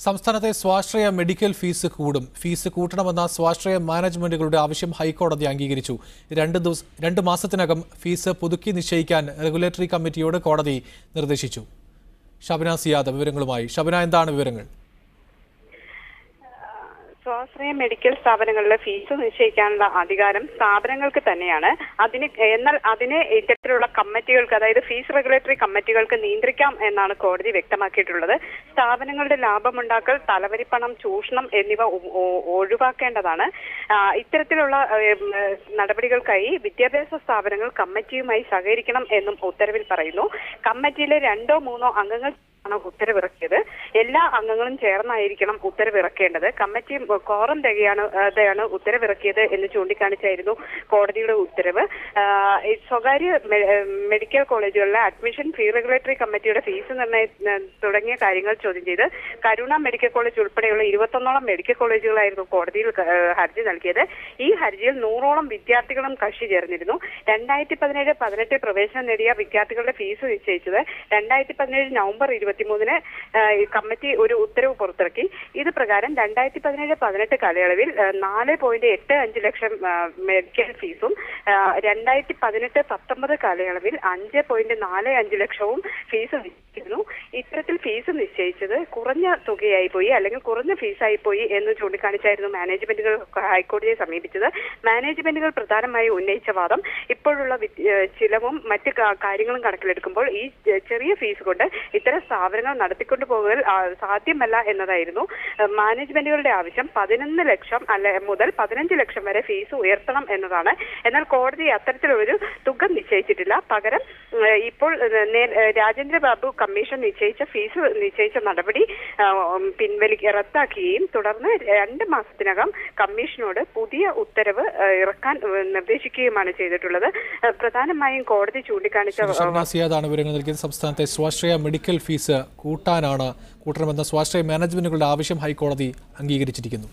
സംസ്ഥാനത്തെ സ്വാശ്രയ medical fees കൂടും. ഫീസ് കൂട്ടണമെന്ന സ്വാശ്രയ മാനേജ്മെന്റുകളുടെ ആവശ്യം ഹൈക്കോടതി അംഗീകരിച്ചു. 2 മാസത്തിനകം ഫീസ് പുതുക്കി നിശ്ചയിക്കാൻ റെഗുലേറ്ററി കമ്മിറ്റിയോട് കോടതി നിർദ്ദേശിച്ചു. ഷബന സിയാദ് വിവരങ്ങളുമായി. ഷബന, എന്താണ് വിവരങ്ങൾ? സ്വാശ്രയ മെഡിക്കൽ സ്ഥാപനങ്ങളിലെ ഫീസ് നിശ്ചയിക്കാനുള്ള അധികാരം സ്ഥാപനങ്ങൾക്ക് തന്നെയാണ്. എന്നാൽ അതിനെ ഇത്തരത്തിലുള്ള കമ്മിറ്റികൾക്ക്, അതായത് ഫീസ് റെഗുലേറ്ററി കമ്മിറ്റികൾക്ക് നിയന്ത്രിക്കാം എന്നാണ് കോടതി വ്യക്തമാക്കിയിട്ടുള്ളത്. സ്ഥാപനങ്ങളുടെ ലാഭമുണ്ടാക്കൽ, തലവരിപ്പണം, ചൂഷണം എന്നിവ ഒഴിവാക്കേണ്ടതാണ്. ഇത്തരത്തിലുള്ള നടപടികൾക്കായി വിദ്യാഭ്യാസ സ്ഥാപനങ്ങൾ കമ്മിറ്റിയുമായി സഹകരിക്കണം എന്നും ഉത്തരവിൽ പറയുന്നു. കമ്മിറ്റിയിലെ 2-3 അംഗങ്ങൾ ഉത്തരവിറക്കിയത്. എല്ലാ അംഗങ്ങളും ചേർന്നായിരിക്കണം ഉത്തരവിറക്കേണ്ടത്. കമ്മിറ്റി കോറം തികയാണ് ഉത്തരവിറക്കിയത് എന്ന് ചൂണ്ടിക്കാണിച്ചായിരുന്നു കോടതിയുടെ ഉത്തരവ്. സ്വകാര്യ മെഡിക്കൽ കോളേജുകളിലെ അഡ്മിഷൻ, ഫീ റെഗുലേറ്ററി കമ്മിറ്റിയുടെ ഫീസ് നിർണ്ണയം തുടങ്ങിയ കാര്യങ്ങൾ ചോദ്യം ചെയ്ത് കരുണ മെഡിക്കൽ കോളേജ് ഉൾപ്പെടെയുള്ള 21ഓളം മെഡിക്കൽ കോളേജുകളായിരുന്നു കോടതിയിൽ ഹർജി നൽകിയത്. ഈ ഹർജിയിൽ 100ഓളം വിദ്യാർത്ഥികളും കക്ഷി ചേർന്നിരുന്നു. 2017-18 പ്രവേശനം നേടിയ വിദ്യാർത്ഥികളുടെ ഫീസ് നിശ്ചയിച്ചത് 2017 നവംബർ 23-ന് കമ്മിറ്റി ഒരു ഉത്തരവ് പുറത്തിറക്കി. ഇത് പ്രകാരം 2017-18 കാലയളവിൽ 4.85 ലക്ഷം മെഡിക്കൽ ഫീസും 2018-19 കാലയളവിൽ 5.45 ലക്ഷവും ഫീസ് നിശ്ചയിച്ചിരുന്നു. ഇത്തരത്തിൽ ഫീസ് നിശ്ചയിച്ചത് കുറഞ്ഞ തുകയായി പോയി, അല്ലെങ്കിൽ കുറഞ്ഞ ഫീസായി പോയി എന്ന് ചൂണ്ടിക്കാണിച്ചായിരുന്നു മാനേജ്മെന്റുകൾ ഹൈക്കോടതിയെ സമീപിച്ചത്. മാനേജ്മെന്റുകൾ പ്രധാനമായി ഉന്നയിച്ച വാദം, ഇപ്പോഴുള്ള ചിലവും മറ്റ് കാര്യങ്ങളും കണക്കിലെടുക്കുമ്പോൾ ഈ ചെറിയ ഫീസ് കൊണ്ട് ഇത്തരം സ്ഥാപനങ്ങൾ നടത്തിക്കൊണ്ടു പോകുന്നത് സാധ്യമല്ല എന്നതായിരുന്നു. മാനേജ്മെന്റുകളുടെ ആവശ്യം 11 ലക്ഷം മുതൽ 15 ലക്ഷം വരെ ഫീസ് ഉയർത്തണം എന്നതാണ്. എന്നാൽ കോടതി അത്തരത്തിലൊരു തുക നിശ്ചയിച്ചിട്ടില്ല. പകരം ഇപ്പോൾ രാജേന്ദ്ര ബാബു കമ്മീഷൻ ഫീസ് നിശ്ചയിച്ച നടപടി റദ്ദാക്കുകയും തുടർന്ന് 2 മാസത്തിനകം കമ്മീഷനോട് പുതിയ ഉത്തരവ് ഇറക്കാൻ നിർദ്ദേശിക്കുകയുമാണ് ചെയ്തിട്ടുള്ളത്. പ്രധാനമായും കോടതി ചൂണ്ടിക്കാണിച്ച സംസ്ഥാനത്തെ സ്വാശ്രയ മെഡിക്കൽ ഫീസ് കൂട്ടണമെന്ന സ്വാശ്രയ മാനേജ്മെന്റുകളുടെ ആവശ്യം ഹൈക്കോടതി അംഗീകരിച്ചിരിക്കുന്നു.